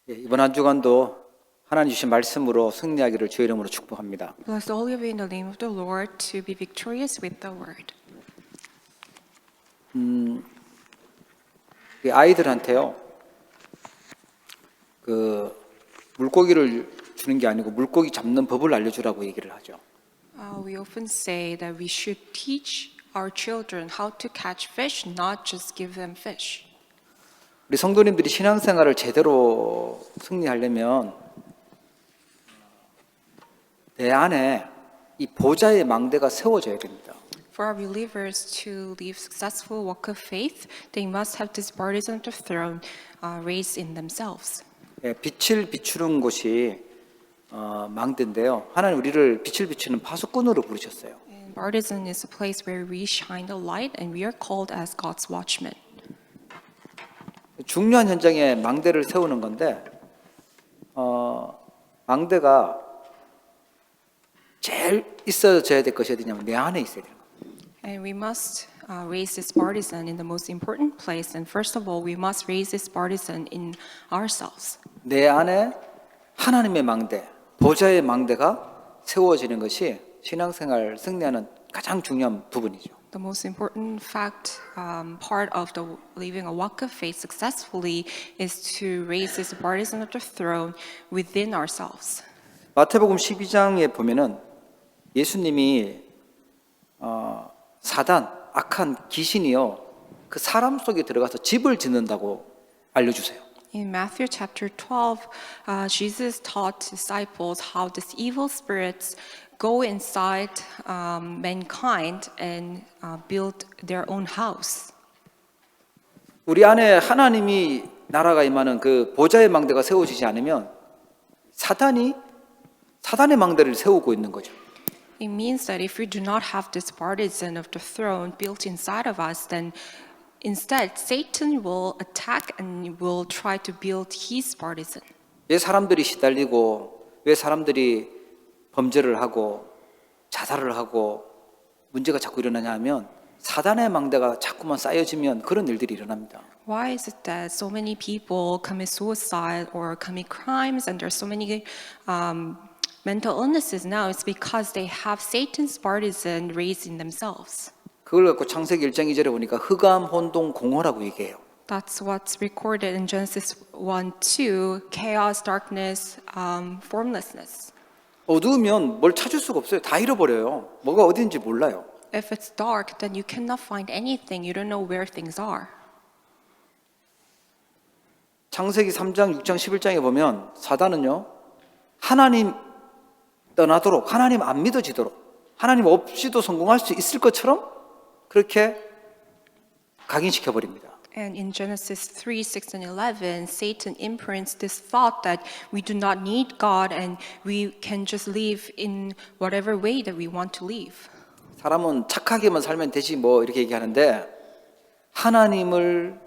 이번 한 주간도 하나님 주신 말씀으로 승리하기를 주의 이름으로 축복합니다. Bless all of you in the name of the Lord to be victorious with the word. 아이들한테요, 물고기를 주는 게 아니고 물고기 잡는 법을 알려주라고 얘기를 하죠. We often say that we should teach our children how to catch fish, not just give them fish. 우리 성도님들이 신앙생활을 제대로 승리하려면 내 안에 이 보좌의 망대가 세워져야 됩니다. For our believers to live successful walk of faith, they must have this partisan throne raised in themselves. 빛을 비추는 곳이 망대인데요. 하나님 우리를 빛을 비추는 파수꾼으로 부르셨어요. And partisan is a place where we shine the light, and we are called as God's watchmen. 중요한 현장에 망대를 세우는 건데 망대가 제일 있어져야 될 것이 어디냐면 내 안에 있어야 되는 거예요. And we must raise this partisan in the most important place. And first of all, we must raise this partisan in ourselves. 내 안에 하나님의 망대, 보좌의 망대가 세워지는 것이 신앙생활 승리하는 가장 중요한 부분이죠. The most important part of the living a walk of faith successfully is to raise this partisan of the throne within ourselves. 마태복음 12장에 보면은 예수님이 사단, 악한 귀신이요 그 사람 속에 들어가서 집을 짓는다고 알려주세요. In Matthew chapter 12, Jesus taught disciples how these evil spirits go inside mankind and build their own house. 우리 안에 하나님이 나라가 임하는 그 보좌의 망대가 세워지지 않으면 사단의 망대를 세우고 있는 거죠. It means that if we do not have this partisan of the throne built inside of us, then instead Satan will attack and will try to build his partisan. 왜 사람들이 시달리고 왜 사람들이 범죄를 하고 자살을 하고 문제가 자꾸 일어나냐 하면 사단의 망대가 자꾸만 쌓여지면 그런 일들이 일어납니다. Why is it that so many people commit suicide or commit crimes and there's so many mental illnesses now? It's because they have Satan's partisan raised in themselves. 그걸 갖고 창세기 1장 2절에 보니까 흑암, 혼동, 공허라고 얘기해요. That's what's recorded in Genesis 1:2, chaos, darkness, formlessness. 어두우면 뭘 찾을 수가 없어요. 다 잃어버려요. 뭐가 어딘지 몰라요. If it's dark, then you cannot find anything. You don't know where things are. 창세기 3장, 6장, 11장에 보면 사단은요. 하나님 떠나도록, 하나님 안 믿어지도록, 하나님 없이도 성공할 수 있을 것처럼 그렇게 각인시켜 버립니다. And in Genesis 3, 6, and 11, Satan imprints this thought that we do not need God and we can just live in whatever way that we want to live. 사람은 착하게만 살면 되지 뭐 이렇게 얘기하는데 하나님을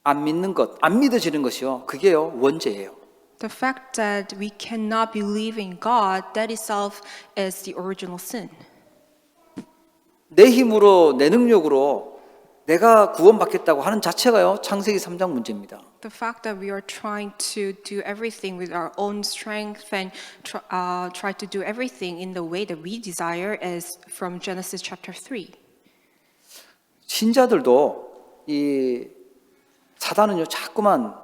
안 믿는 것, 안 믿어지는 것이요. 그게요, 원죄예요. The fact that we cannot believe in God, that itself is the original sin. 내 힘으로, 내 능력으로 내가 구원받겠다고 하는 자체가요, 창세기 3장 문제입니다. The fact that we are trying to do everything with our own strength and try to do everything in the way that we desire is from Genesis chapter 3. 신자들도 이 사단은요, 자꾸만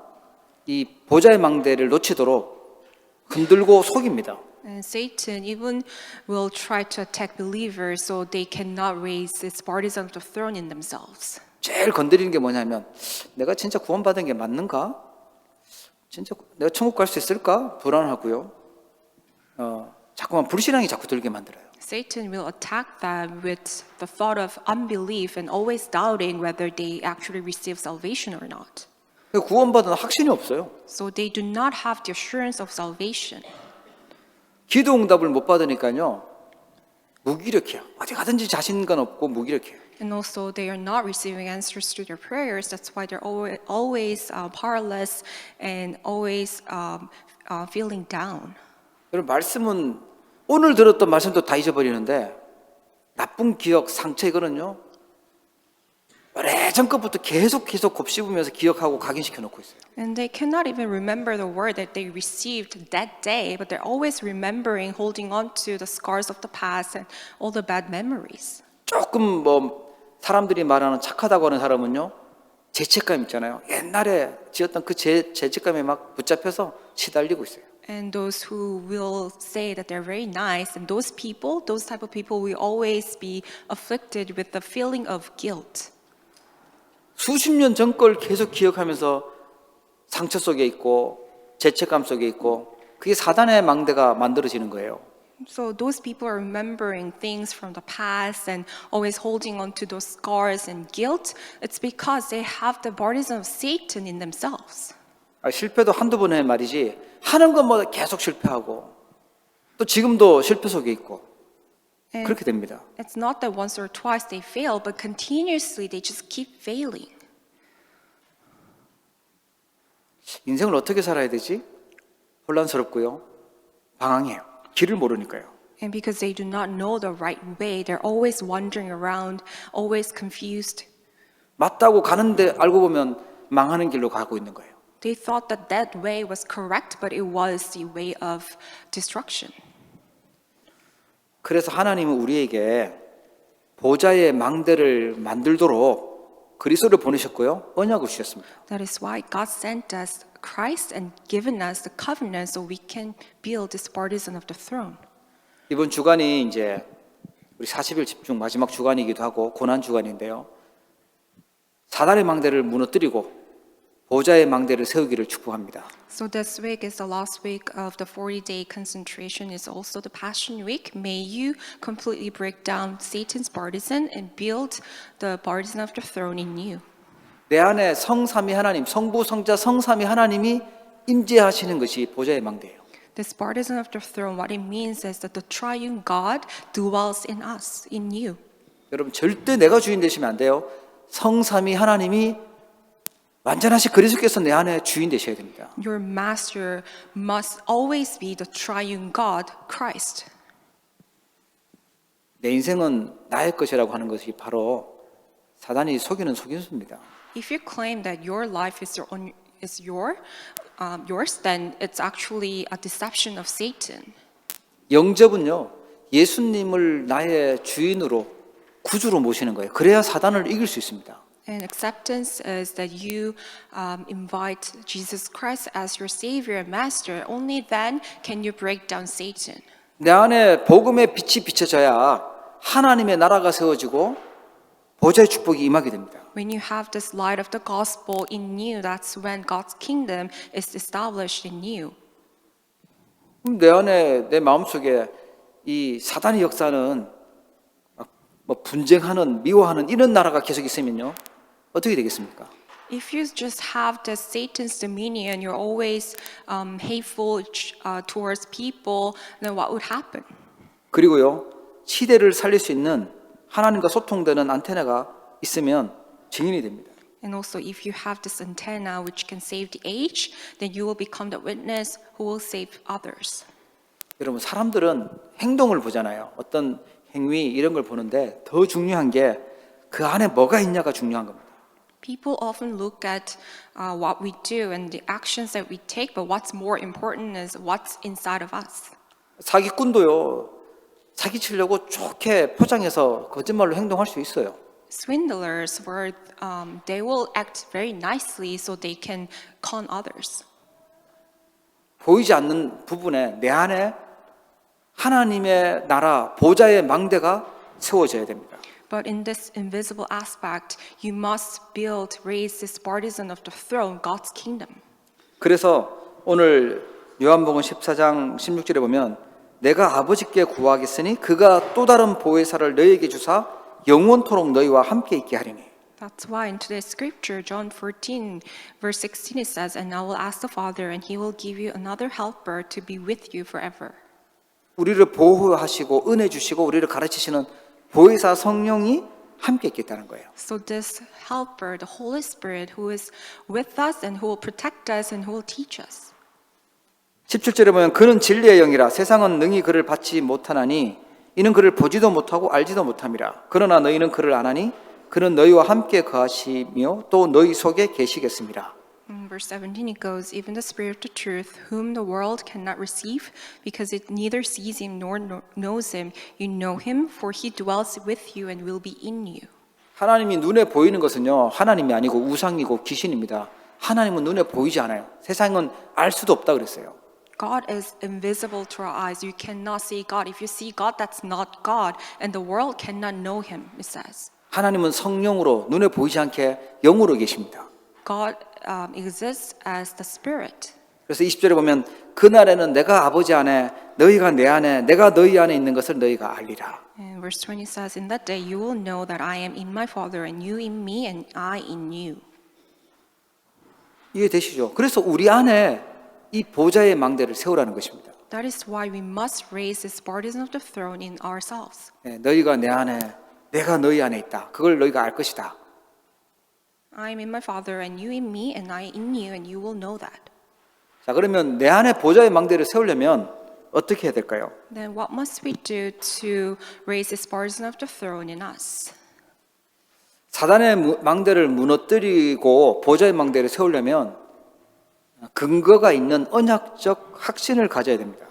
이 보좌의 망대를 놓치도록 흔들고 속입니다. And Satan even will try to attack believers so they cannot raise its partisan of the throne in themselves. 제일 건드리는 게 뭐냐면 내가 진짜 구원받은 게 맞는가? 진짜 내가 천국 갈 수 있을까? 불안하고요. 자꾸만 불신앙이 자꾸 들게 만들어요. Satan will attack them with the thought of unbelief and always doubting whether they actually receive salvation or not. 구원받은 확신이 없어요. So they do not have the assurance of salvation. 기도 응답을 못 받으니까요. 무기력해요. 어디 가든지 자신감 없고 무기력해요. And also they are not receiving answers to their prayers. That's why they're always powerless and always feeling down. 여러분 말씀은 오늘 들었던 말씀도 다 잊어버리는데 나쁜 기억, 상처 이거는요. 오래전 것부터 계속 곱씹으면서 기억하고 각인시켜 놓고 있어요. And they cannot even remember the word that they received that day, but they're always remembering, holding on to the scars of the past and all the bad memories. 조금 뭐 사람들이 말하는 착하다고 하는 사람은요, 죄책감 있잖아요. 옛날에 지었던 그 죄책감에 막 붙잡혀서 시달리고 있어요. And those who will say that they're very nice, and those people, those type of people will always be afflicted with the feeling of guilt. 수십 년 전 걸 계속 기억하면서 상처 속에 있고 죄책감 속에 있고 그게 사단의 망대가 만들어지는 거예요. So those people are remembering things from the past and always holding on to those scars and guilt. It's because they have the burdens of Satan in themselves. 실패도 한두 번 해 말이지 하는 것마다 계속 실패하고 또 지금도 실패 속에 있고 And 그렇게 됩니다. it's not that once or twice they fail, but continuously they just keep failing. 인생을 어떻게 살아야 되지? 혼란스럽고요. 방황해요. 길을 모르니까요. And because they do not know the right way, they're always wandering around, always confused. 맞다고 가는데 알고 보면 망하는 길로 가고 있는 거예요. They thought that that way was correct, but it was the way of destruction. 그래서 하나님은 우리에게 보좌의 망대를 만들도록 그리스도를 보내셨고요. 언약을 주셨습니다. That is why God sent us Christ and given us the covenant so we can build this partisan of the throne. 이번 주간이 이제 우리 40일 집중 마지막 주간이기도 하고 고난 주간인데요. 사단의 망대를 무너뜨리고 보좌의 망대를 세우기를 축복합니다. So this week is the last week of the 40-day concentration. Is also the Passion Week. May you completely break down Satan's partisan and build the partisan of the throne in you. 내 안에 성삼위 하나님, 성부, 성자, 성삼위 하나님이 임재하시는 것이 보좌의 망대예요. This partisan of the throne, what it means is that the triune God dwells in us, in you. 여러분 절대 내가 주인 되시면 안 돼요. 성삼위 하나님이 완전하신 그리스도께서 내 안에 주인 되셔야 됩니다. Your master must always be the triune God, Christ. 내 인생은 나의 것이라고 하는 것이 바로 사단이 속이는 속임수입니다. If you claim that your life is yours, then it's actually a deception of Satan. 영접은요, 예수님을 나의 주인으로 구주로 모시는 거예요. 그래야 사단을 이길 수 있습니다. And acceptance is that you invite Jesus Christ as your Savior and Master. Only then can you break down Satan. 내 안에 복음의 빛이 비춰져야 하나님의 나라가 세워지고 보좌의 축복이 임하게 됩니다. When you have this light of the gospel in you, that's when God's kingdom is established in you. 내 안에 내 마음속에 이 사단의 역사는 뭐 분쟁하는 미워하는 이런 나라가 계속 있으면요. 어떻게 되겠습니까? If you just have the Satan's dominion, you're always hateful towards people, then what would happen? 그리고요. 시대를 살릴 수 있는 하나님과 소통되는 안테나가 있으면 증인이 됩니다. And also, if you have this antenna which can save the age, then you will become the witness who will save others. 여러분 사람들은 행동을 보잖아요. 어떤 행위 이런 걸 보는데 더 중요한 게 그 안에 뭐가 있냐가 중요한 겁니다. People often look at what we do and the actions that we take, but what's more important is what's inside of us. 사기꾼도요. 사기치려고 좋게 포장해서 거짓말로 행동할 수 있어요. Swindlers, they will act very nicely so they can con others. 보이지 않는 부분에 내 안에 하나님의 나라 보좌의 망대가 세워져야 됩니다. But in this invisible aspect, you must raise this partisan of the throne, God's kingdom. 그래서 오늘 요한복음 14장 16절에 보면 내가 아버지께 구하겠으니 그가 또 다른 보혜사를 너희에게 주사 영원토록 너희와 함께 있게 하리니. That's why in today's scripture, John 14, verse 16, it says, And I will ask the Father, and he will give you another helper to be with you forever. 우리를 보호하시고 은혜 주시고 우리를 가르치시는 보혜사 성령이 함께 있겠다는 거예요. So this helper, the Holy Spirit, who is with us and who will protect us and who will teach us. 17절에 보면 그는 진리의 영이라 세상은 능히 그를 받지 못하나니 이는 그를 보지도 못하고 알지도 못함이라. 그러나 너희는 그를 아나니 그는 너희와 함께 거하시며 또 너희 속에 계시겠습니다. In verse 17 it goes, even the Spirit of truth, whom the world cannot receive, because it neither sees him nor knows him, you know him, for he dwells with you and will be in you. 하나님이 눈에 보이는 것은요, 하나님이 아니고 우상이고 귀신입니다. 하나님은 눈에 보이지 않아요. 세상은 알 수도 없다 그랬어요. God is invisible to our eyes. You cannot see God. If you see God, that's not God, and the world cannot know him, it says. 하나님은 성령으로 눈에 보이지 않게 영으로 계십니다. God exists as the Spirit. 그래서 20절에 보면 그날에는 내가 아버지 안에 너희가 내 안에 내가 너희 안에 있는 것을 너희가 알리라. And verse 20 says, in that day you will know that I am in my Father, and you in me, and I in you. 이해되시죠? 그래서 우리 안에 이 보좌의 망대를 세우라는 것입니다. That is why we must raise this partisan of the throne in ourselves. 너희가 내 안에 내가 너희 안에 있다. 그걸 너희가 알 것이다. I am in my Father, and you in me, and I in you, and you will know that. 자, 그러면 내 안에 보좌의 망대를 세우려면 어떻게 해야 될까요? Then what must we do to raise this partisan of the throne in us? 사단의 망대를 무너뜨리고 보좌의 망대를 세우려면 근거가 있는 언약적 확신을 가져야 됩니다.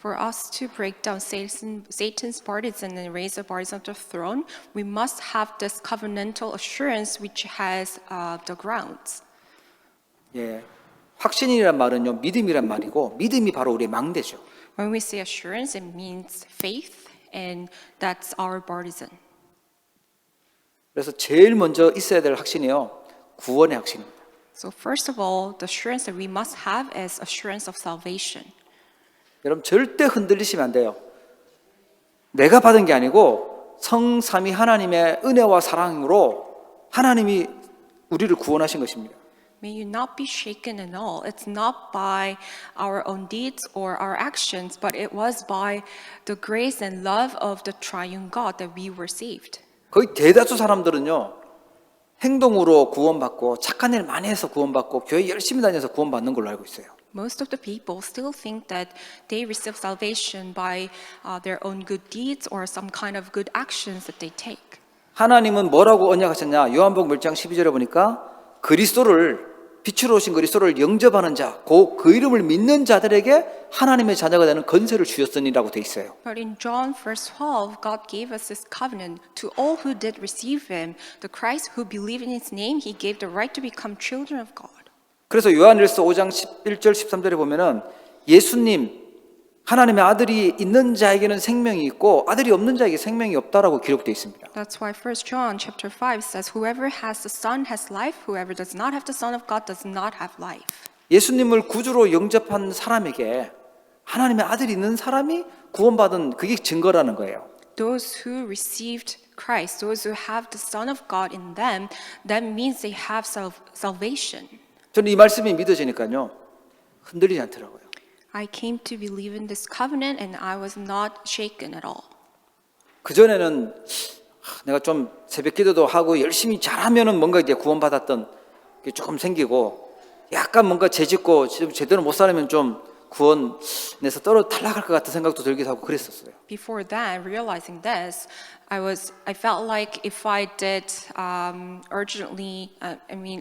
For us to break down Satan's partisan and raise the partisan of the throne, we must have this covenantal assurance which has the grounds. 예, 확신이란 말은요 믿음이란 말이고 믿음이 바로 우리의 망대죠. When we say assurance, it means faith, and that's our partisan. 그래서 제일 먼저 있어야 될 확신이요 구원의 확신입니다. So first of all, the assurance that we must have is assurance of salvation. 여러분 절대 흔들리시면 안 돼요. 내가 받은 게 아니고 성삼위 하나님의 은혜와 사랑으로 하나님이 우리를 구원하신 것입니다. May you not be shaken at all. It's not by our own deeds or our actions, but it was by the grace and love of the triune God that we were saved. 거의 대다수 사람들은요 행동으로 구원받고 착한 일 많이 해서 구원받고 교회 열심히 다녀서 구원받는 걸로 알고 있어요. Most of the people still think that they receive salvation by their own good deeds or some kind of good actions that they take. 하나님은 뭐라고 언약하셨냐? 요한복음 1장 12절에 보니까 그리스도를 빛으로 오신 그리스도를 영접하는 자, 그 이름을 믿는 자들에게 하나님의 자녀가 되는 건세를 주셨으니라고 돼 있어요. But in John verse 12, God gave us this covenant to all who did receive him. The Christ who believed in his name, he gave the right to become children of God. 그래서 요한일서 5장 11절 13절에 보면은 예수님 하나님의 아들이 있는 자에게는 생명이 있고 아들이 없는 자에게 생명이 없다라고 기록되어 있습니다. That's why 1 John chapter 5 says, whoever has the Son has life, whoever does not have the Son of God does not have life. 예수님을 구주로 영접한 사람에게 하나님의 아들이 있는 사람이 구원받은 그게 증거라는 거예요. Those who received Christ, those who have the Son of God in them, that means they have salvation. 저는 이 말씀이 믿어지니까요 흔들리지 않더라고요. I came to believe in this covenant and I was not shaken at all. 그전에는 내가 좀 새벽 기도도 하고 열심히 잘하면은 뭔가 이제 구원받았던 게 조금 생기고 약간 뭔가 죄짓고 제대로 못 살면 좀 구원에서 탈락할 것 같은 생각도 들기도 하고 그랬었어요. Before that, realizing this, I felt like if I did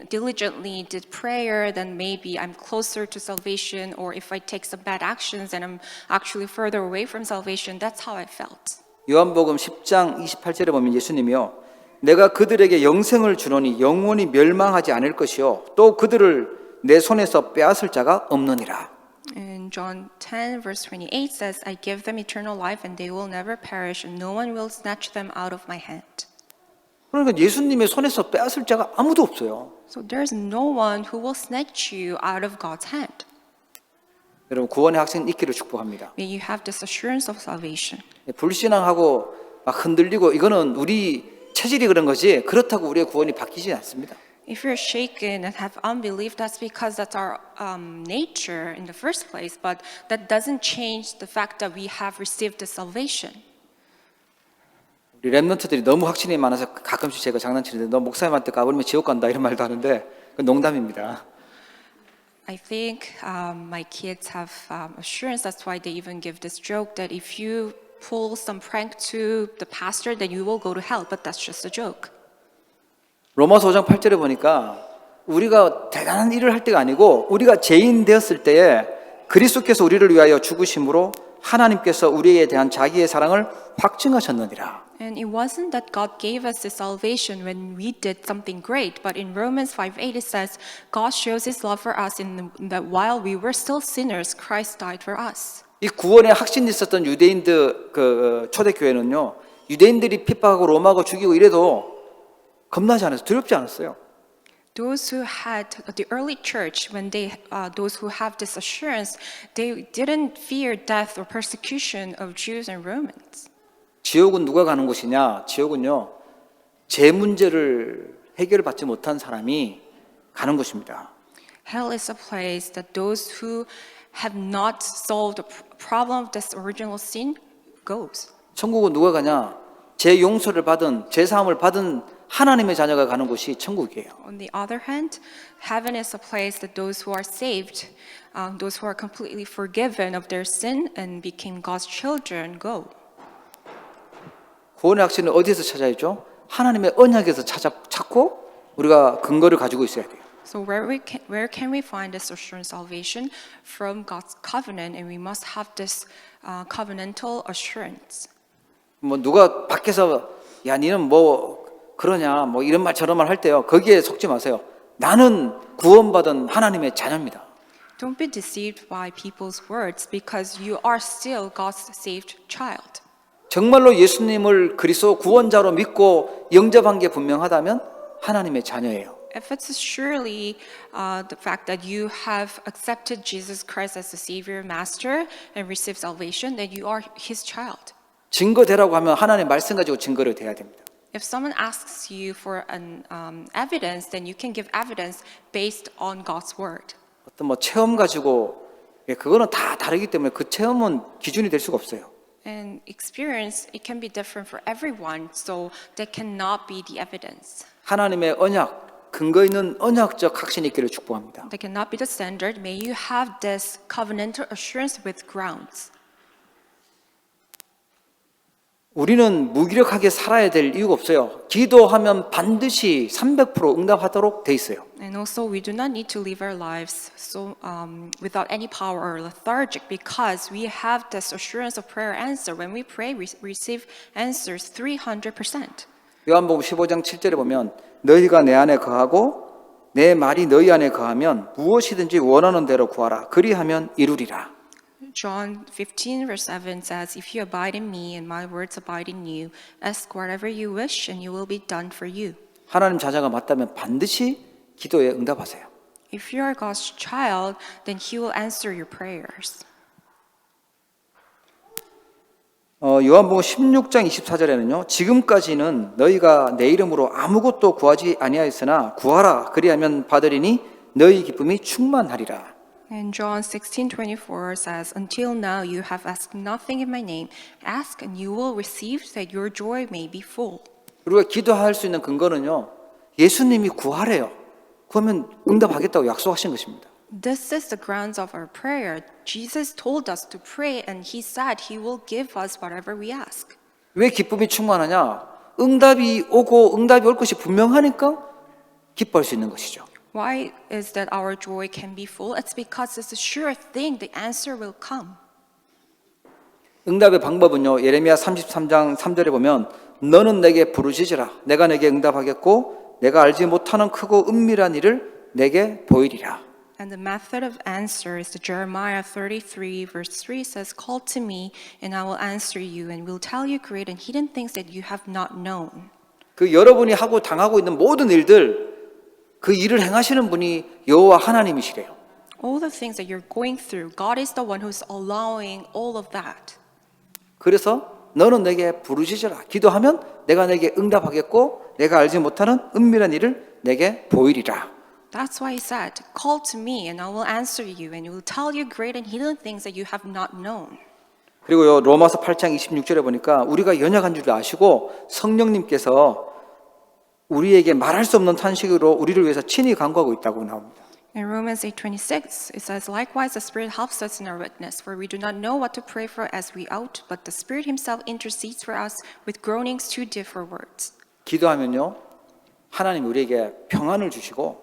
diligently did prayer, then maybe I'm closer to salvation, or if I take some bad actions, then I'm actually further away from salvation. That's how I felt. 요한복음 10장 28절에 보면 예수님이요 내가 그들에게 영생을 주노니 영원히 멸망하지 않을 것이요 또 그들을 내 손에서 빼앗을 자가 없느니라. In John 10 verse 28 says, I give them eternal life and they will never perish and no one will snatch them out of my hand. 그러니까 예수님의 손에서 빼앗을 자가 아무도 없어요. So there's no one who will snatch you out of God's hand. 여러분 구원의 확신 있기를 축복합니다. May you have this assurance of salvation. 불신앙하고 막 흔들리고 이거는 우리 체질이 그런 거지 그렇다고 우리의 구원이 바뀌지 않습니다. If you're shaken and have unbelief, that's because that's our nature in the first place, but that doesn't change the fact that we have received the salvation. 우리 랩런트들이 너무 확신이 많아서 가끔씩 제가 장난치는데 너 목사님한테 가버리면 지옥 간다 이런 말도 하는데 그건 농담입니다. I think my kids have assurance. That's why they even give this joke that if you pull some prank to the pastor, then you will go to hell. But that's just a joke. 로마서 5장 8절에 보니까 우리가 대단한 일을 할 때가 아니고 우리가 죄인 되었을 때에 그리스도께서 우리를 위하여 죽으심으로 하나님께서 우리에 대한 자기의 사랑을 확증하셨느니라. And it wasn't that God gave us the salvation when we did something great, but in Romans 5:8 it says, God shows his love for us in that while we were still sinners, Christ died for us. 이 구원의 확신이 있었던 유대인들 초대교회는요, 유대인들이 핍박하고 로마하고 죽이고 이래도 겁나지 않았어요. 두렵지 않았어요. Those who had the early church, when those who have this assurance, they didn't fear death or persecution of Jews and Romans. 지옥은 누가 가는 곳이냐? 지옥은요, 제 문제를 해결받지 못한 사람이 가는 곳입니다. Hell is a place that those who have not solved the problem of this original sin goes. 천국은 누가 가냐? 제 용서를 받은, 제 사함을 받은 하나님의 자녀가 가는 곳이 천국이에요. On the other hand, heaven is a place that those who are saved, those who are completely forgiven of their sin and became God's children, go. 구원의 확신을 어디에서 찾아야죠? 하나님의 언약에서 찾고 우리가 근거를 가지고 있어야 돼요. So where can we find this assurance salvation? From God's covenant, and we must have this covenantal assurance. 뭐 누가 밖에서 야 니는 뭐 그러냐 뭐 이런 말 저런 말 할 때요, 거기에 속지 마세요. 나는 구원받은 하나님의 자녀입니다. Don't be deceived by people's words, because you are still God's saved child. 정말로 예수님을 그리스도 구원자로 믿고 영접한 게 분명하다면 하나님의 자녀예요. If it's surely the fact that you have accepted Jesus Christ as the Savior, Master, and received salvation, then you are His child. 증거 대라고 하면 하나님의 말씀 가지고 증거를 대야 됩니다. If someone asks you for an evidence, then you can give evidence based on God's word. 어떤 뭐 체험 가지고 그거는 다 다르기 때문에 그 체험은 기준이 될 수가 없어요. And experience, it can be different for everyone, so that cannot be the evidence. 하나님의 언약, 근거 있는 언약적 확신이 있기를 축복합니다. That cannot be the standard. May you have this covenantal assurance with grounds. 우리는 무기력하게 살아야 될 이유가 없어요. 기도하면 반드시 300% 응답하도록 돼 있어요. And also, we do not need to live our lives without any power or lethargic, because we have this assurance of prayer answer. When we pray, we receive answers 300%. 요한복음 15장 7절에 보면 너희가 내 안에 거하고 내 말이 너희 안에 거하면 무엇이든지 원하는 대로 구하라. 그리하면 이루리라. John 15 verse 7 says, If you abide in me and my words abide in you, ask whatever you wish and it will be done for you. 하나님 자녀가 맞다면 반드시 기도에 응답하세요. If you are God's child, then He will answer your prayers. 요한복음 16장 24절에는요. 지금까지는 너희가 내 이름으로 아무것도 구하지 아니하였으나 구하라. 그리하면 받으리니 너희 기쁨이 충만하리라. And John 16:24 says, Until now you have asked nothing in my name. Ask and you will receive, that your joy may be full. 우리가 기도할 수 있는 근거는요. 예수님이 구하래요. 그러면 응답하겠다고 약속하신 것입니다. This is the grounds of our prayer. Jesus told us to pray, and He said He will give us whatever we ask. 왜 기쁨이 충만하냐? 응답이 오고 응답이 올 것이 분명하니까 기뻐할 수 있는 것이죠. Why is that our joy can be full? It's because it's a sure thing the answer will come. 응답의 방법은요. 예레미야 33장 3절에 보면 너는 내게 부르짖으라. 내가 내게 응답하겠고 내가 알지 못하는 크고 은밀한 일을 내게 보이리라. And the method of answer is the Jeremiah 33 verse 3 says, Call to me and I will answer you and will tell you great and hidden things that you have not known. 그 여러분이 하고 당하고 있는 모든 일들 그 일을 행하시는 분이 여호와 하나님이시래요. All the things that you're going through, God is the one who's allowing all of that. 그래서 너는 내게 부르짖으라. 기도하면 내가 내게 응답하겠고 내가 알지 못하는 은밀한 일을 내게 보이리라. That's why He said, Call to me and I will answer you and will tell you great and hidden things that you have not known. 그리고요 로마서 8장 26절에 보니까 우리가 연약한 줄 아시고 성령님께서 우리에게 말할 수 없는 탄식으로 우리를 위해서 친히 간구하고 있다고 나옵니다. In Romans 8:26, it says, Likewise, the Spirit helps us in our weakness, for we do not know what to pray for as we ought, but the Spirit Himself intercedes for us with groanings too deep for words. 기도하면요 하나님 우리에게 평안을 주시고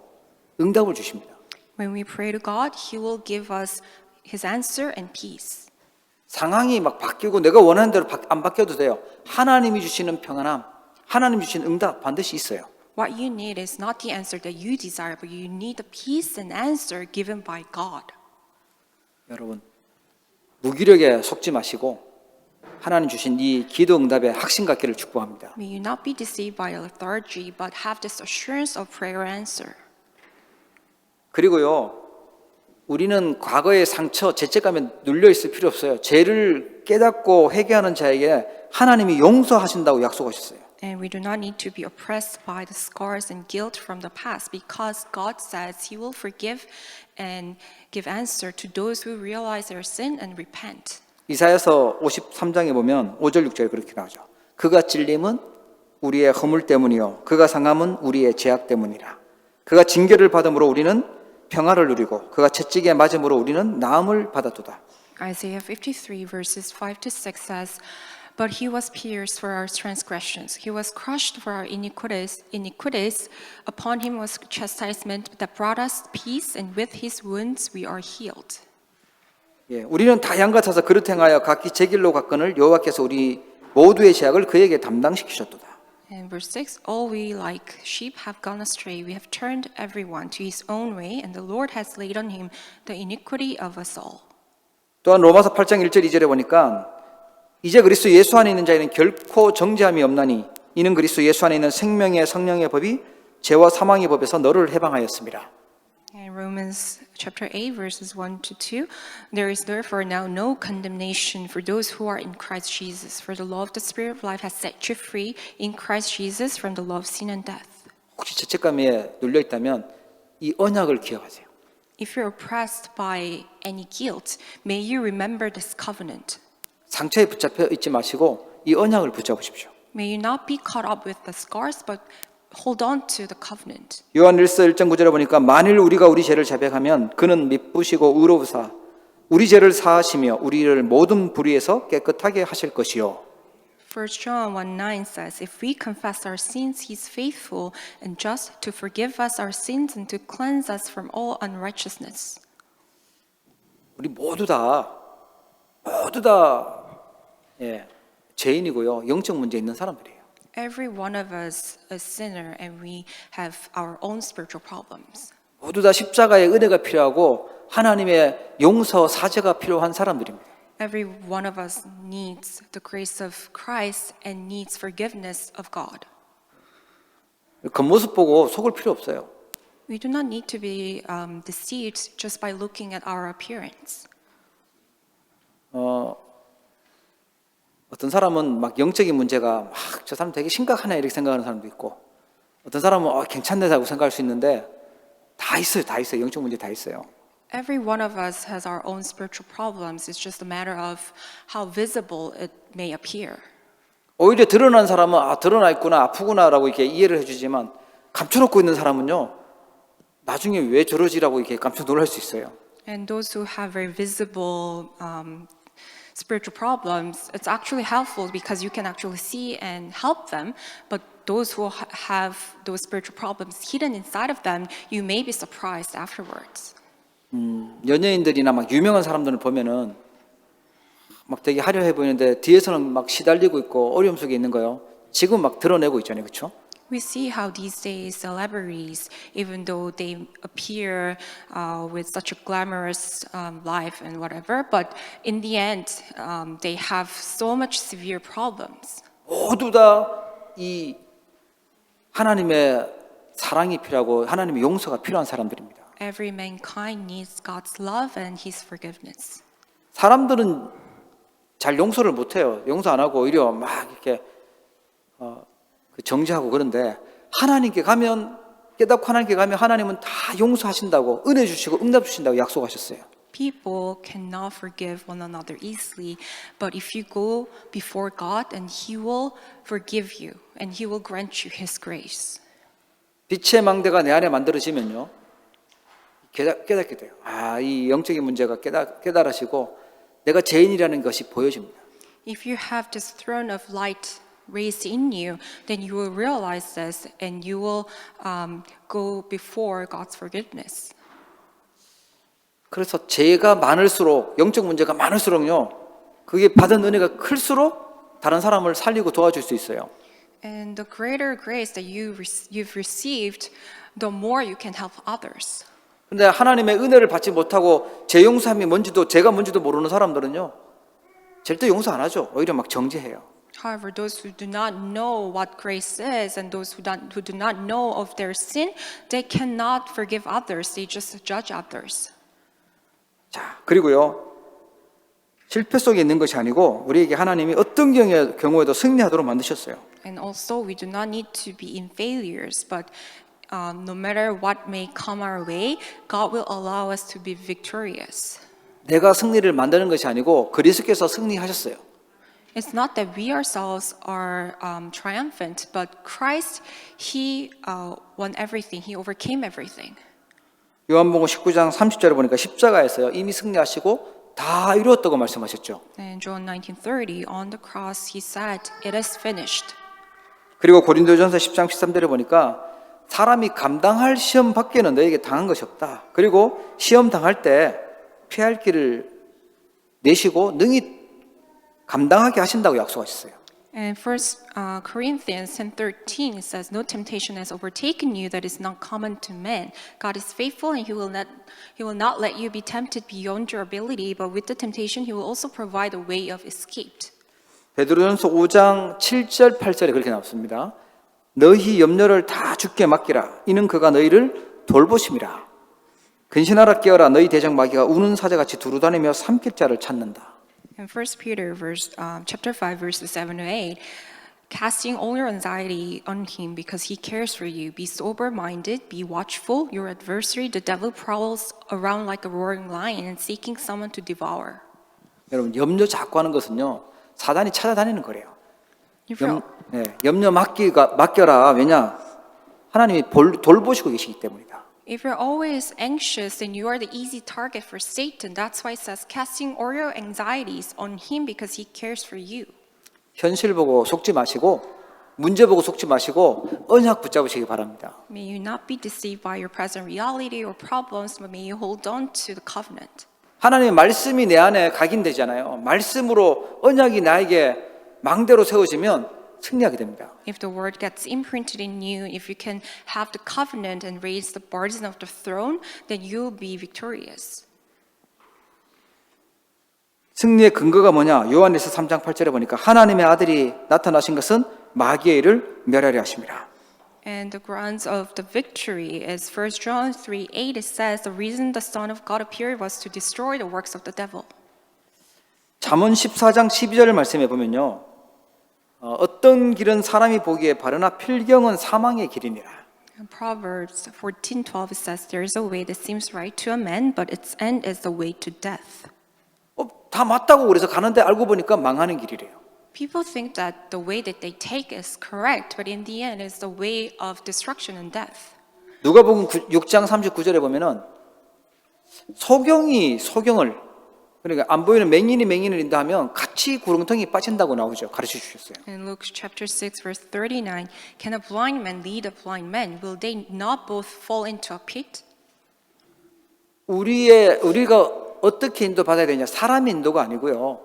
응답을 주십니다. When we pray to God, He will give us His answer and peace. 상황이 막 바뀌고 내가 원하는 대로 안 바뀌어도 돼요. 하나님이 주시는 평안함, 하나님 주시는 응답 반드시 있어요. What you need is not the answer that you desire, but you need the peace and answer given by God. 여러분, 무기력에 속지 마시고 하나님 주신 이 기도 응답의 확신 갖기를 축복합니다. May you not be deceived by lethargy, but have this assurance of prayer answer. 그리고요, 우리는 과거의 상처, 죄책감에 눌려 있을 필요 없어요. 죄를 깨닫고 회개하는 자에게 하나님이 용서하신다고 약속하셨어요. And we do not need to be oppressed by the scars and guilt from the past, because God says He will forgive and give answer to those who realize their sin and repent. 이사야서 53장에 보면 5절 6절에 그렇게 나오죠. 그가 찔림은 우리의 허물 때문이요 그가 상함은 우리의 죄악 때문이라. 그가 징계를 받음으로 우리는 평화를 누리고 그가 채찍에 맞음으로 우리는 나음을 받았도다. Isaiah 53 verses 5 to 6 says, But He was pierced for our transgressions, He was crushed for our iniquities. Upon Him was chastisement that brought us peace, and with His wounds we are healed. 예, 우리는 다 양 같아서 그릇 행하여 각기 제 길로 갔거늘 여호와께서 우리 모두의 죄악을 그에게 담당시키셨도다. And verse 6, All we like sheep have gone astray, we have turned everyone to his own way, and the Lord has laid on him the iniquity of us all. 또한 로마서 8장 1절 2절에 보니까 이제 그리스도 예수 안에 있는 자에는 결코 정죄함이 없나니 이는 그리스도 예수 안에 있는 생명의 성령의 법이 죄와 사망의 법에서 너를 해방하였습니다. In Romans chapter 8 verses 1 to 2, There is therefore now no condemnation for those who are in Christ Jesus, for the law of the Spirit of life has set you free in Christ Jesus from the law of sin and death. 혹시 죄책감에 눌려 있다면 이 언약을 기억하세요. If you're oppressed by any guilt, may you remember this covenant. 상처에 붙잡혀 있지 마시고 이 언약을 붙잡으십시오. May you not be caught up with the scars, but hold on to the covenant. 요한일서 1장 9절에 보니까 만일 우리가 우리 죄를 자백하면 그는 미쁘시고 의로우사 우리 죄를 사하시며 우리를 모든 불의에서 깨끗하게 하실 것이요. 1 John 1:9 says, If we confess our sins, He is faithful and just to forgive us our sins and to cleanse us from all unrighteousness. 우리 모두 다 죄인이고요. 영적 문제 있는 사람들이에요. Every one of us is a sinner, and we have our own spiritual problems. 모두 다 십자가의 은혜가 필요하고 하나님의 용서 사죄가 필요한 사람들입니다. Every one of us needs the grace of Christ and needs forgiveness of God. 겉모습 보고 속을 필요 없어요. We do not need to be deceived just by looking at our appearance. 어떤 사람은 막 영적인 문제가 막 저 사람 되게 심각하네 이렇게 생각하는 사람도 있고 어떤 사람은 괜찮네라고 생각할 수 있는데 다 있어요. 영적 문제 다 있어요. Every one of us has our own spiritual problems. It's just a matter of how visible it may appear. 오히려 드러난 사람은 드러나 있구나 아프구나라고 이렇게 이해를 해주지만 감춰놓고 있는 사람은요 나중에 왜 저러지라고 이렇게 깜짝 놀랄 수 있어요. And those who have very visible spiritual problems, it's actually helpful because you can actually see and help them. But those who have those spiritual problems hidden inside of them, you may be surprised afterwards. 연예인들이나 막 유명한 사람들을 보면은 막 되게 화려해 보이는데 뒤에서는 막 시달리고 있고 어려움 속에 있는 거요. 지금 막 드러내고 있잖아요, 그렇죠? We see how these days celebrities, even though they appear with such a glamorous life and whatever, but in the end, they have so much severe problems. 모두 다 이 하나님의 사랑이 필요하고 하나님의 용서가 필요한 사람들입니다. Every mankind needs God's love and His forgiveness. 사람들은 잘 용서를 못해요. 용서 안 하고 오히려 막 이렇게 정죄하고 그런데 하나님께 가면 깨닫고 하나님께 가면 하나님은 다 용서하신다고 은혜 주시고 응답 주신다고 약속하셨어요. People cannot forgive one another easily, but if you go before God, and He will forgive you, and He will grant you His grace. 빛의 망대가 내 안에 만들어지면요, 깨닫게 돼요. 이 영적인 문제가 깨달아지고 내가 죄인이라는 것이 보여집니다. If you have this throne of light raised in you, then you will realize this and you will go before God's forgiveness. 그래서 죄가 많을수록, 영적 문제가 많을수록요, 그게 받은 은혜가 클수록 다른 사람을 살리고 도와줄 수 있어요. And the greater grace that you've received, the more you can help others. 근데 하나님의 은혜를 받지 못하고 죄 용서함이 뭔지도, 죄가 뭔지도 모르는 사람들은요, 절대 용서 안 하죠. 오히려 막 정죄해요. However, those who do not know what grace is and those who do not know of their sin, they cannot forgive others. They just judge others. 자, 그리고요, 실패 속에 있는 것이 아니고 우리에게 하나님이 어떤 경우에도 승리하도록 만드셨어요. And also, we do not need to be in failures, but no matter what may come our way, God will allow us to be victorious. 내가 승리를 만드는 것이 아니고 그리스도께서 승리하셨어요. It's not that we ourselves are triumphant, but Christ, He won everything. He overcame everything. 요한복음 19장 30절에 보니까 십자가에서요, 이미 승리하시고 다 이루었다고 말씀하셨죠. And John 19:30, on the cross, He said, "It is finished." 그리고 고린도전서 10장 13절에 보니까 사람이 감당할 시험 밖에는 너에게 당한 것이 없다. 그리고 시험 당할 때 피할 길을 내시고 능히 감당하게 하신다고 약속하셨어요. And First Corinthians 10:13 it says, "No temptation has overtaken you that is not common to men. God is faithful, and He will not let you be tempted beyond your ability. But with the temptation, He will also provide a way of escape." 베드로전서 5장 7절 8절에 그렇게 나왔습니다. 너희 염려를 다 주께 맡기라. 이는 그가 너희를 돌보심이라. 근신하라 깨어라. 너희 대적 마귀가 우는 사자같이 두루다니며 삼킬 자를 찾는다. In 1 Peter chapter 5 verses 7 to 8, casting all your anxiety on Him because He cares for you. Be sober-minded, be watchful. Your adversary, the devil, prowls around like a roaring lion and seeking someone to devour. 여러분, 염려 자꾸 하는 것은요, 사단이 찾아다니는 거래요. If you're, 염려 맡겨라. 왜냐? 하나님이 돌보시고 계시기 때문이다. if you're always anxious, then you are the easy target for Satan. That's why it says, casting all your anxieties on Him because He cares for you. 현실 보고 속지 마시고, 문제 보고 속지 마시고, 언약 붙잡으시기 바랍니다. May you not be deceived by your present reality or problems, but may you hold on to the covenant. 하나님의 말씀이 내 안에 각인되잖아요. 말씀으로 언약이 나에게 망대로 세워지면 승리하게 됩니다. If the word gets imprinted in you, if you can have the covenant and raise the burden of the throne, then you will be victorious. 승리의 근거가 뭐냐? 요한일서 3장 8절에 보니까 하나님의 아들이 나타나신 것은 마귀의 일을 멸하려 하심이라. And the grounds of the victory is 1 John 3:8. It says the reason the Son of God appeared was to destroy the works of the devil. 잠언 14장 12절 말씀에 보면요, 어떤 길은 사람이 보기에 바르나 필경은 사망의 길이니라. In Proverbs 14:12 it says there is a way that seems right to a man, but its end is the way to death. 다 맞다고 그래서 가는데 알고 보니까 망하는 길이래요. People think that the way that they take is correct, but in the end, it's the way of destruction and death. 누가복음 6장 39절에 보면은 소경을, 그러니까 안 보이는 맹인이 맹인을 인도하면 같이 구렁텅이 빠진다고 나오죠. 가르쳐 주셨어요. In Luke chapter 6, verse 39, can a blind man lead a blind man? Will they not both fall into a pit? 우리가 어떻게 인도 받아야 되냐? 사람의 인도가 아니고요.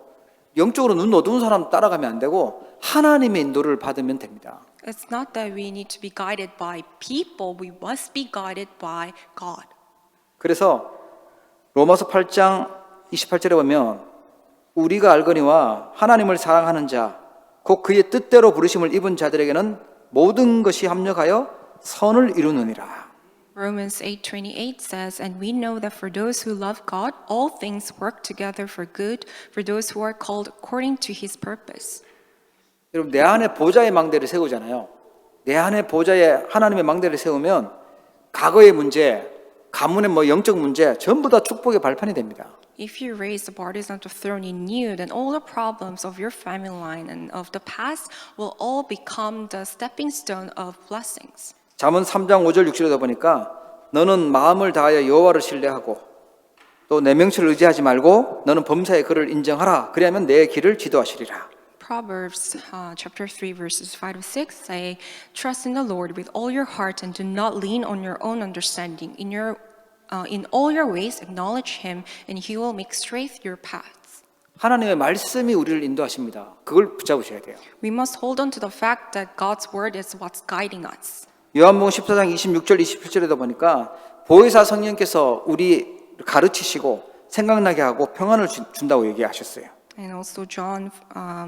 영적으로 눈 어두운 사람 따라가면 안 되고 하나님의 인도를 받으면 됩니다. It's not that we need to be guided by people. We must be guided by God. 그래서 로마서 8장 28절에 보면 우리가 알거니와 하나님을 사랑하는 자, 곧 그의 뜻대로 부르심을 입은 자들에게는 모든 것이 합력하여 선을 이루느니라. Romans 8:28 says, and we know that for those who love God, all things work together for good, for those who are called according to His purpose. 여러분, 내 안에 보좌의 망대를 세우잖아요. 내 안에 보좌의 하나님의 망대를 세우면 과거의 문제, 가문의 영적 문제 전부 다 축복의 발판이 됩니다. If you raise the burdens of the throne in you, then all the problems of your family line and of the past will all become the stepping stone of blessings. 잠언 3장 5절 6절에도 보니까 너는 마음을 다하여 여호와를 신뢰하고 또 내 명철을 의지하지 말고 너는 범사의 그를 인정하라. 그리하면 내 길을 지도하시리라. Proverbs chapter 3 verses 5 to 6 say, "Trust in the Lord with all your heart and do not lean on your own understanding. In all your ways acknowledge him and he will make straight your paths." 하나님의 말씀이 우리를 인도하십니다. 그걸 붙잡으셔야 돼요. We must hold on to the fact that God's word is what's guiding us. 요한복음 14장 26절 27절에도 보니까 보혜사 성령께서 우리 가르치시고 생각나게 하고 평안을 준다고 얘기하셨어요. And also John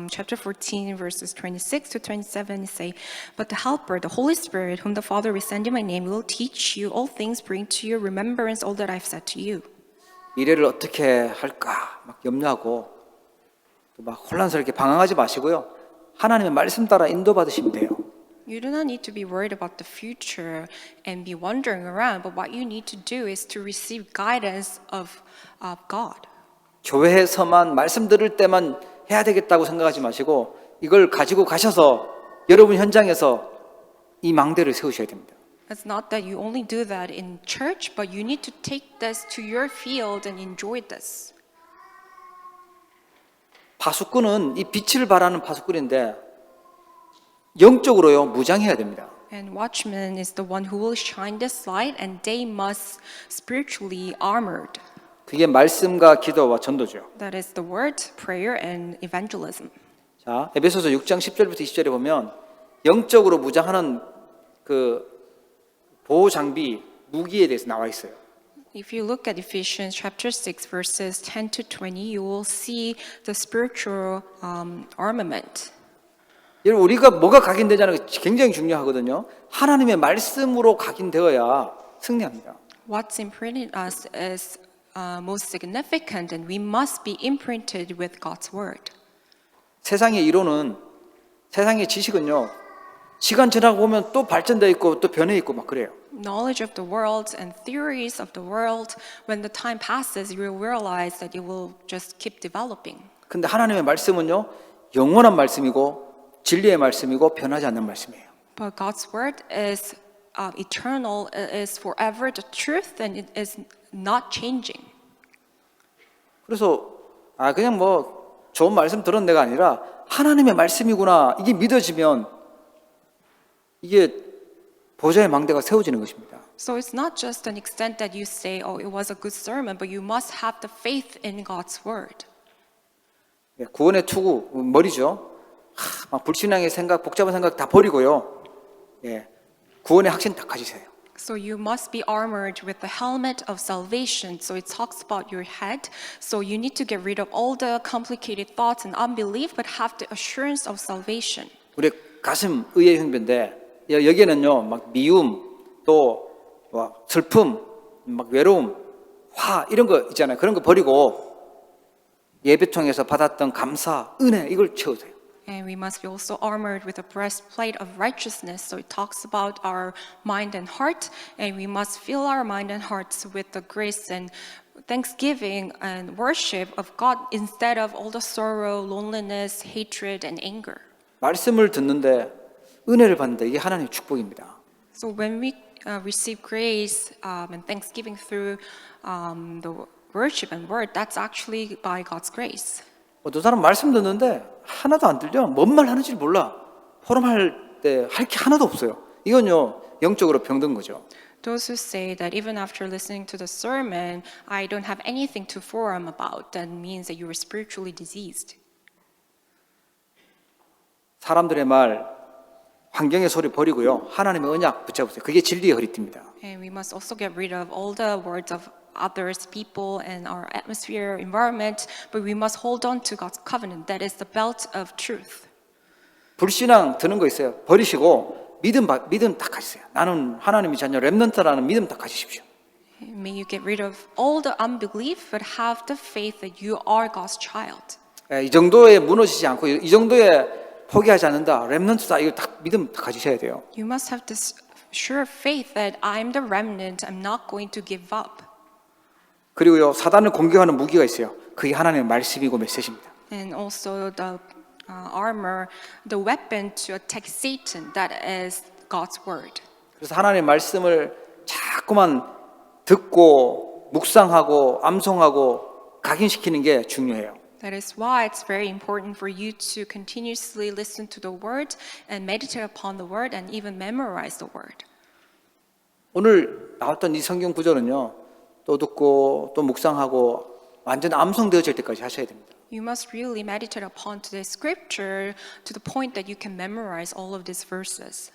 chapter 14 verses 26 to 27 say, "But the Helper, the Holy Spirit, whom the Father will send in my name, will teach you all things, bring to your remembrance all that I've said to you." 미래를 어떻게 할까 막 염려하고 또 막 혼란스럽게 방황하지 마시고요. 하나님의 말씀 따라 인도받으시면 돼요. You do not need to be worried about the future and be wandering around, but what you need to do is to receive guidance of God. 교회에서만 말씀 들을 때만 해야 되겠다고 생각하지 마시고 이걸 가지고 가셔서 여러분 현장에서 이 망대를 세우셔야 됩니다. It's not that you only do that in church, but you need to take this to your field and enjoy this. 파수꾼은 이 빛을 발하는 파수꾼인데 영적으로요 무장해야 됩니다. And watchman is the one who will shine this light, and they must spiritually armored. 그게 말씀과 기도와 전도죠. That is the word, prayer, and evangelism. 자, 에베소서 6장 10절부터 20절에 보면 영적으로 무장하는 그 보호 장비, 무기에 대해서 나와 있어요. If you look at Ephesians chapter 6 verses 10 to 20, you will see the spiritual armament. 여러분 우리가 뭐가 각인되자는 게 굉장히 중요하거든요. 하나님의 말씀으로 각인되어야 승리합니다. What's imprinted us is most significant, and we must be imprinted with God's word. 세상의 이론은 세상의 지식은요. 시간 지나고 보면 또 발전되어 있고 또 변해 있고 막 그래요. Knowledge of the world and theories of the world, when the time passes, you will realize that it will just keep developing. 근데 하나님의 말씀은요. 영원한 말씀이고 진리의 말씀이고 변하지 않는 말씀이에요. But God's word is eternal, it is forever the truth, and it is not changing. 그래서 그냥 뭐 좋은 말씀 들은 데가 아니라 하나님의 말씀이구나 이게 믿어지면 이게 보좌의 망대가 세워지는 것입니다. So it's not just an extent that you say, "Oh, it was a good sermon," but you must have the faith in God's word. 구원의 투구 머리죠. 막 불신앙의 생각, 복잡한 생각 다 버리고요. 구원의 확신 다 가지세요. So you must be armored with the helmet of salvation. So it talks about your head. So you need to get rid of all the complicated thoughts and unbelief, but have the assurance of salvation. 우리 가슴 의의 흉배인데 여기에는요 막 미움 또 막 슬픔 막 외로움 화 이런 거 있잖아요. 그런 거 버리고 예배통에서 받았던 감사 은혜 이걸 채우세요. And we must be also armored with a breastplate of righteousness. So it talks about our mind and heart, and we must fill our mind and hearts with the grace and thanksgiving and worship of God instead of all the sorrow, loneliness, hatred, and anger. 말씀을 듣는데 은혜를 받는데 이게 하나님의 축복입니다. So when we receive grace and thanksgiving through the worship and word, that's actually by God's grace. 어떤 사람 말씀 듣는데 하나도 안 들려. 뭔 말 하는지 몰라. 포럼할 때 할 게 하나도 없어요. 이건요 영적으로 병든 거죠. Those who say that even after listening to the sermon, I don't have anything to forum about, that means that you are spiritually diseased. 사람들의 말, 환경의 소리 버리고요. 하나님의 언약 붙잡으세요. 그게 진리의 허리띠입니다. And we must also get rid of all the words of others, people, and our atmosphere, environment, but we must hold on to God's covenant. That is the belt of truth. 불신앙 드는 거 있어요. 버리시고 믿음 다 가지세요. 나는 하나님의 자녀 렘넌트라는 믿음 다 가지십시오. May you get rid of all the unbelief, but have the faith that you are God's child. 이 정도에 무너지지 않고 이 정도에 포기하지 않는다. 렘넌트다. 이거 딱 믿음 다 가지셔야 돼요. You must have this sure faith that I'm the remnant. I'm not going to give up. 그리고요 사단을 공격하는 무기가 있어요. 그게 하나님의 말씀이고 메시지입니다. And also the armor, the weapon to attack Satan, that is God's word. 그래서 하나님의 말씀을 자꾸만 듣고 묵상하고 암송하고 각인시키는 게 중요해요. That is why it's very important for you to continuously listen to the word and meditate upon the word and even memorize the word. 오늘 나왔던 이 성경 구절은요, 또 듣고 또 묵상하고 완전 암송되어질 때까지 하셔야 됩니다. You must really meditate upon today's scripture to the point that you can memorize all of these verses.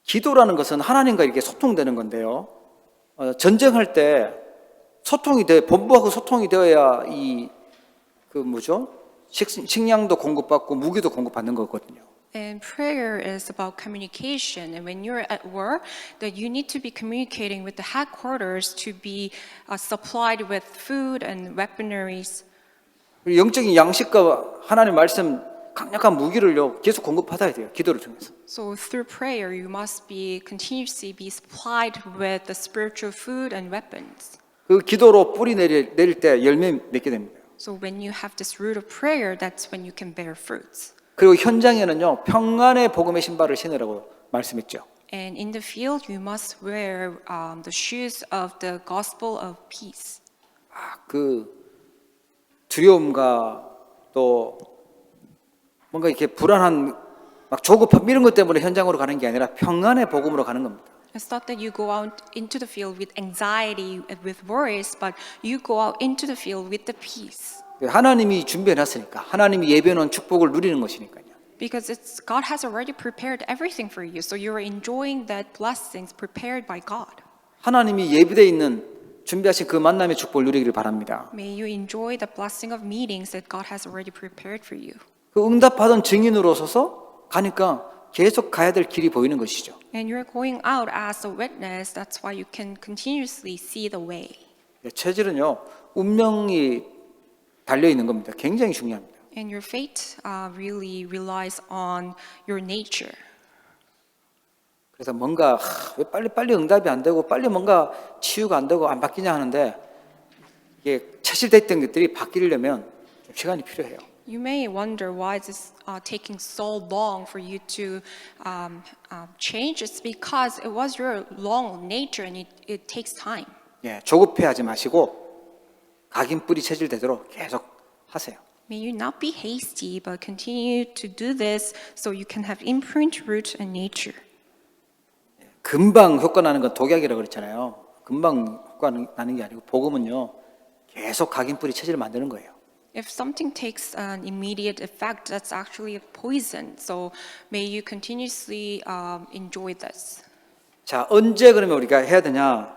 기도라는 것은 하나님과 이렇게 소통되는 건데요. 전쟁할 때 본부하고 소통이 되어야 식량도 공급받고 무기도 공급받는 거거든요. And prayer is about communication. And when you're at war, that you need to be communicating with the headquarters to be supplied with food and weaponaries. 영적인 양식과 하나님 말씀 강력한 무기를요 계속 공급받아야 돼요. 기도를 통해서. So through prayer, you must be continuously be supplied with the spiritual food and weapons. 그 기도로 뿌리 내릴 때 열매 맺게 됩니다. So when you have this root of prayer, that's when you can bear fruits. 그리고 현장에는요 평안의 복음의 신발을 신으라고 말씀했죠. And in the field, you must wear the shoes of the gospel of peace. 그 두려움과 또 뭔가 이렇게 불안한 막 조급함 이런 것 때문에 현장으로 가는 게 아니라 평안의 복음으로 가는 겁니다. It's not that you go out into the field with anxiety, with worries, but you go out into the field with the peace. 하나님이 준비해놨으니까 하나님이 예배해놓은 축복을 누리는 것이니까요. Because God has already prepared everything for you, so you are enjoying that blessings prepared by God. 하나님이 예비되어 있는 준비하신 그 만남의 축복을 누리기를 바랍니다. May you enjoy the blessing of meetings that God has already prepared for you. 그 응답받은 증인으로 서서 가니까 계속 가야 될 길이 보이는 것이죠. And you're going out as a witness, that's why you can continuously see the way. 체질은요 운명이 달려 있는 겁니다. 굉장히 중요합니다. And your fate really relies on your nature. 그래서 뭔가 왜 빨리 응답이 안 되고 빨리 뭔가 치유가 안 되고 안 바뀌냐 하는데 이게 체질됐던 것들이 바뀌려면 좀 시간이 필요해요. You may wonder why is this taking so long for you to change. It's because it was your long nature and it takes time. 예, 조급해하지 마시고 각인 뿌리 체질되도록 계속 하세요. May you not be hasty, but continue to do this so you can have imprint, root, and nature. 금방 효과 나는 건 독약이라고 그랬잖아요. 금방 효과 나는 게 아니고 복음은요 계속 각인 뿌리 체질을 만드는 거예요. If something takes an immediate effect, that's actually a poison. So may you continuously enjoy this. 자, 언제 그러면 우리가 해야 되냐?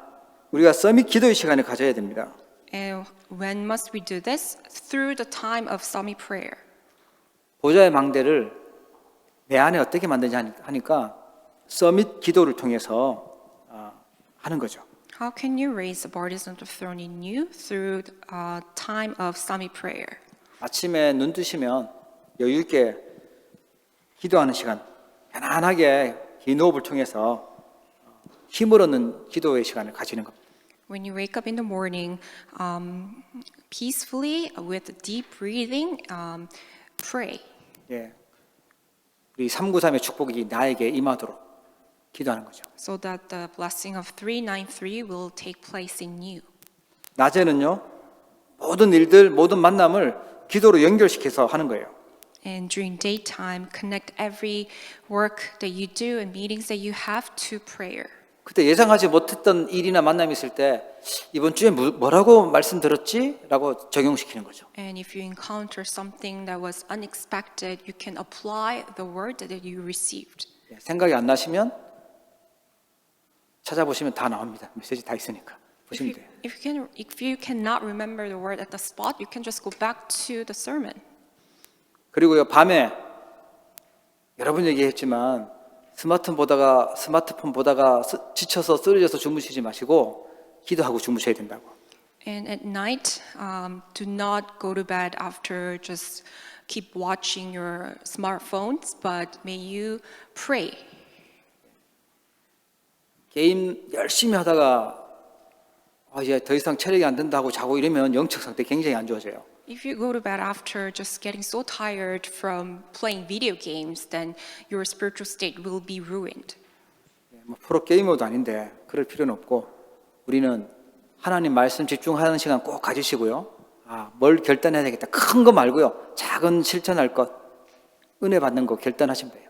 우리가 서밋 기도의 시간을 가져야 됩니다. And when must we do this? Through the time of summit prayer. 보좌의 망대를 내 안에 어떻게 만드냐 하니까 서밋 기도를 통해서 하는 거죠. How can you raise the burdens of the throne in you? Through a time of summit prayer. 아침에 눈 뜨시면 여유 있게 기도하는 시간, 편안하게 긴 호흡을 통해서 힘을 얻는 기도의 시간을 가지는 겁니다. When you wake up in the morning, peacefully with deep breathing, pray. 예, 우리 393의 축복이 나에게 임하도록 기도하는 거죠. So that the blessing of 393 will take place in you. 낮에는요, 모든 일들, 모든 만남을 기도로 연결시켜서 하는 거예요. And during daytime, connect every work that you do and meetings that you have to prayer. 그때 예상하지 못했던 일이나 만남이 있을 때 이번 주에 뭐라고 말씀 들었지? 라고 적용시키는 거죠. And if you encounter something that was unexpected, you can apply the word that you received. 생각이 안 나시면 찾아보시면 다 나옵니다. 메시지 다 있으니까 보시면 돼요. If you cannot remember the word at the spot, you can just go back to the sermon. 그리고요 밤에 여러분 얘기했지만 스마트폰 보다가 지쳐서 쓰러져서 주무시지 마시고 기도하고 주무셔야 된다고. And at night, do not go to bed after just keep watching your smartphones, but may you pray. 게임 열심히 하다가 이제 더 이상 체력이 안 된다고 자고 이러면 영적 상태 굉장히 안 좋아져요. If you go to bed after just getting so tired from playing video games, then your spiritual state will be ruined. 프로 게이머도 아닌데 그럴 필요는 없고 우리는 하나님 말씀 집중하는 시간 꼭 가지시고요. 뭘 결단해야 되겠다. 큰 거 말고요. 작은 실천할 것, 은혜 받는 거 결단하시면 돼요.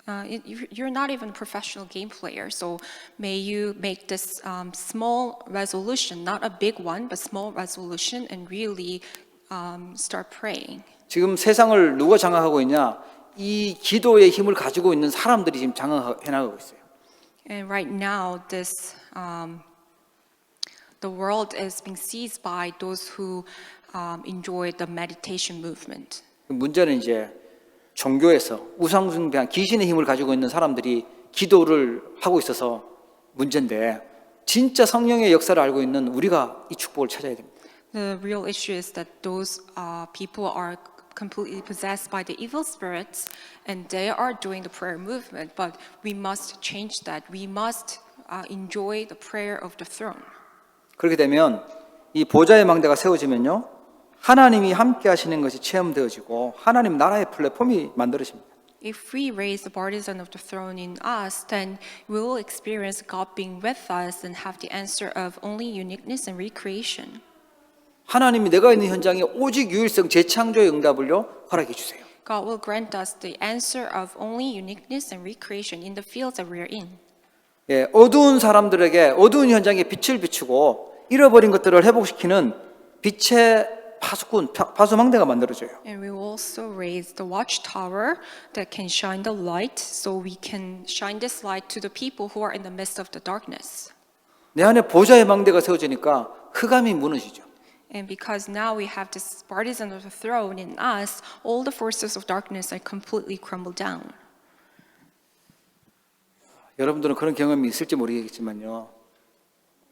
You're not even a professional game player, so may you make this small resolution, not a big one, but small resolution, and really start praying. 지금 세상을 누가 장악하고 있냐? 이 기도의 힘을 가지고 있는 사람들이 지금 장악해 나가고 있어요. And right now, the world is being seized by those who enjoy the meditation movement. 문제는 이제 종교에서 우상숭배한 귀신의 힘을 가지고 있는 사람들이 기도를 하고 있어서 문제인데 진짜 성령의 역사를 알고 있는 우리가 이 축복을 찾아야 됩니다. The real issue is that those people are completely possessed by the evil spirits and they are doing the prayer movement, but we must change that. We must enjoy the prayer of the throne. 그렇게 되면 이 보좌의 망대가 세워지면요. 하나님이 함께 하시는 것이 체험되어지고 하나님 나라의 플랫폼이 만들어집니다. If we raise the partisan of the throne in us, then we will experience God being with us and have the answer of only uniqueness and recreation. 하나님이 내가 있는 현장에 오직 유일성 재창조의 응답을요 허락해 주세요. God will grant us the answer of only uniqueness and recreation in the fields that we are in. 예, 어두운 사람들에게 어두운 현장에 빛을 비추고 잃어버린 것들을 회복시키는 빛의 파수꾼, 파수망대가 만들어져요. And we will also raise the watchtower that can shine the light, so we can shine this light to the people who are in the midst of the darkness. 내 안에 보좌의 망대가 세워지니까 흑암이 무너지죠. And because now we have this partisan of the throne in us, all the forces of darkness are completely crumbled down. 여러분들은 그런 경험이 있을지 모르겠지만요.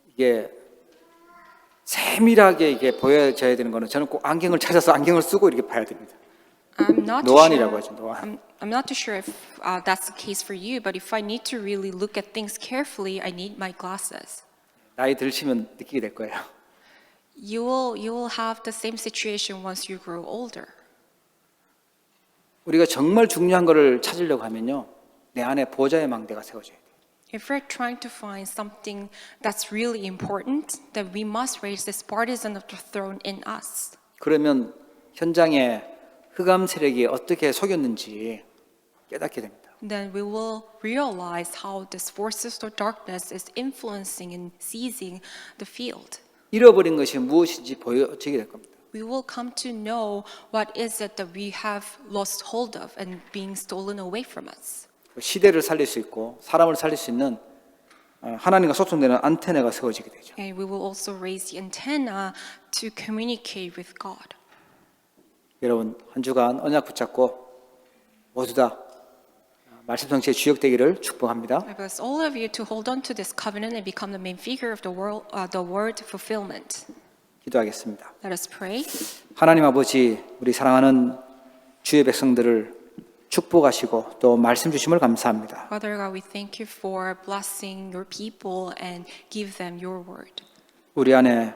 이게 세밀하게 이게 보여져야 되는 거는 저는 꼭 안경을 찾아서 안경을 쓰고 이렇게 봐야 됩니다. I'm not too 노안이라고 sure. 하죠, 노안. I'm not too sure if that's the case for you, but if I need to really look at things carefully, I need my glasses. 나이 들시면 느끼게 될 거예요. You will have the same situation once you grow older. 우리가 정말 중요한 거를 찾으려고 하면요. 내 안에 보좌의 망대가 세워져야 돼요. If we're trying to find something that's really important, then we must raise this partisan of the throne in us. 그러면 현장에 흑암 세력이 어떻게 속였는지 깨닫게 됩니다. Then we will realize how this forces of darkness is influencing and seizing the field. 잃어버린 것이 무엇인지 보여지게 될 겁니다. We will come to know what is it that we have lost hold of and being stolen away from us. 시대를 살릴 수 있고 사람을 살릴 수 있는 하나님과 소통되는 안테나가 세워지게 되죠. And we will also raise the antenna to communicate with God. 여러분 한 주간 언약 붙잡고 모두 다 말씀 성취의 주역 되기를 축복합니다. I bless all of you to hold on to this covenant and become the main figure of the word fulfillment. 기도하겠습니다. Let us pray. 하나님 아버지, 우리 사랑하는 주의 백성들을 축복하시고 또 말씀 주심을 감사합니다. Father God, we thank you for blessing your people and give them your word. 우리 안에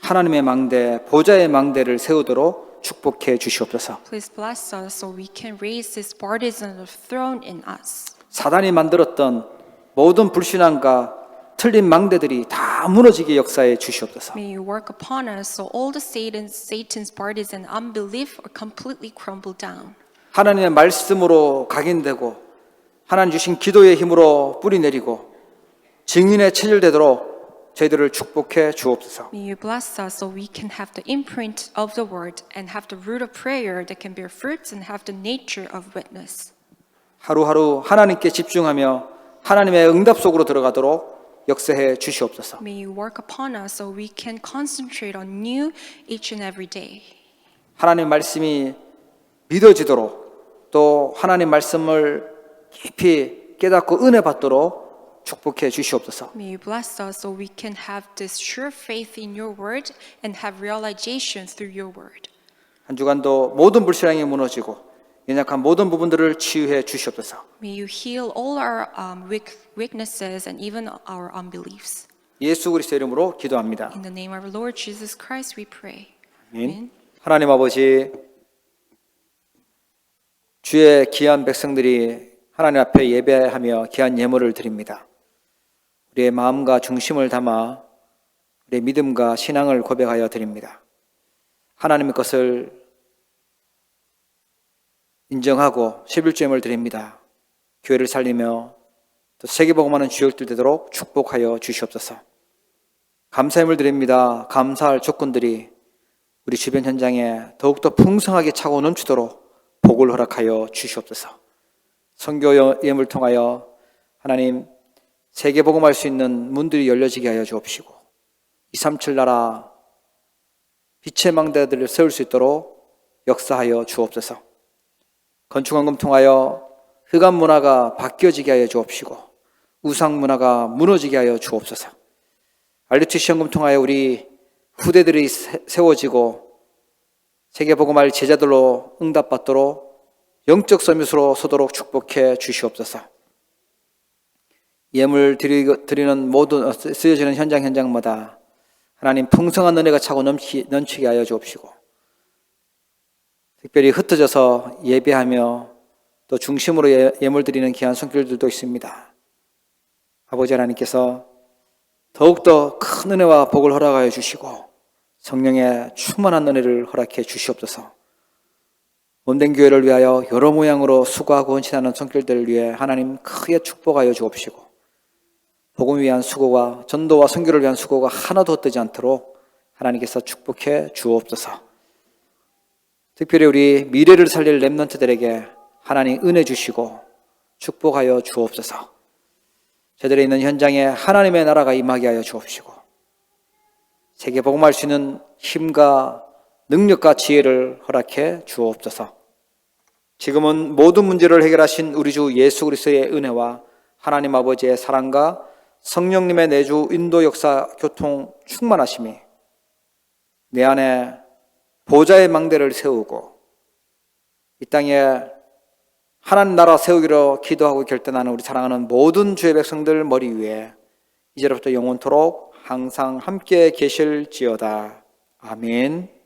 하나님의 망대, 보좌의 망대를 세우도록 축복해 주시옵소서. Please bless us so we can raise this partisan of throne in us. 사단이 만들었던 모든 불신앙과 틀린 망대들이 다 무너지게 역사해 주시옵소서. May you work upon us so all the Satan's partisan unbelief are completely crumbled down. 하나님의 말씀으로 각인되고 하나님 주신 기도의 힘으로 뿌리 내리고 증인의 체질되도록 저희들을 축복해 주옵소서. May you bless us so we can have the imprint of the word and have the root of prayer that can bear fruits and have the nature of witness. 하루하루 하나님께 집중하며 하나님의 응답 속으로 들어가도록 역사해 주시옵소서. May you work upon us so we can concentrate on you each and every day. 하나님 말씀이 믿어지도록 또 하나님 말씀을 깊이 깨닫고 은혜 받도록 축복해 주시옵소서. May you bless us so we can have this sure faith in your word and have realization through your word. 한 주간도 모든 불신앙이 무너지고 연약한 모든 부분들을 치유해 주시옵소서. May you heal all our weaknesses and even our unbeliefs. 예수 그리스도 이름으로 기도합니다. In the name of our Lord Jesus Christ we pray. 아멘. 하나님 아버지, 주의 귀한 백성들이 하나님 앞에 예배하며 귀한 예물을 드립니다. 우리의 마음과 중심을 담아 우리의 믿음과 신앙을 고백하여 드립니다. 하나님의 것을 인정하고 11조임을 드립니다. 교회를 살리며 또 세계복음하는 주역들 되도록 축복하여 주시옵소서. 감사함을 드립니다. 감사할 조건들이 우리 주변 현장에 더욱더 풍성하게 차고 넘치도록 복을 허락하여 주시옵소서. 선교 예물을 통하여 하나님 세계복음할 수 있는 문들이 열려지게 하여 주옵시고 237 나라 빛의 망대들을 세울 수 있도록 역사하여 주옵소서. 건축헌금 통하여 흑암 문화가 바뀌어지게 하여 주옵시고 우상 문화가 무너지게 하여 주옵소서. 알루트 시험금 통하여 우리 후대들이 세워지고 세계복음할 제자들로 응답받도록 영적 서밋으로 서도록 축복해 주시옵소서. 예물 드리는 모든 쓰여지는 현장마다 하나님 풍성한 은혜가 차고 넘치게 하여 주옵시고 특별히 흩어져서 예배하며 또 중심으로 예물 드리는 귀한 손길들도 있습니다. 아버지 하나님께서 더욱더 큰 은혜와 복을 허락하여 주시고 성령의 충만한 은혜를 허락해 주시옵소서. 온된 교회를 위하여 여러 모양으로 수고하고 헌신하는 손길들을 위해 하나님 크게 축복하여 주옵시고 복음을 위한 수고와 전도와 선교를 위한 수고가 하나도 헛되지 않도록 하나님께서 축복해 주옵소서. 특별히 우리 미래를 살릴 렘넌트들에게 하나님 은혜 주시고 축복하여 주옵소서. 저들이 있는 현장에 하나님의 나라가 임하게 하여 주옵시고 세계 복음할 수 있는 힘과 능력과 지혜를 허락해 주옵소서. 지금은 모든 문제를 해결하신 우리 주 예수 그리스도의 은혜와 하나님 아버지의 사랑과 성령님의 내주 인도 역사 교통 충만하심이 내 안에 보좌의 망대를 세우고 이 땅에 하나님 나라 세우기로 기도하고 결단하는 우리 사랑하는 모든 주의 백성들 머리 위에 이제부터 영원토록 항상 함께 계실지어다. 아멘.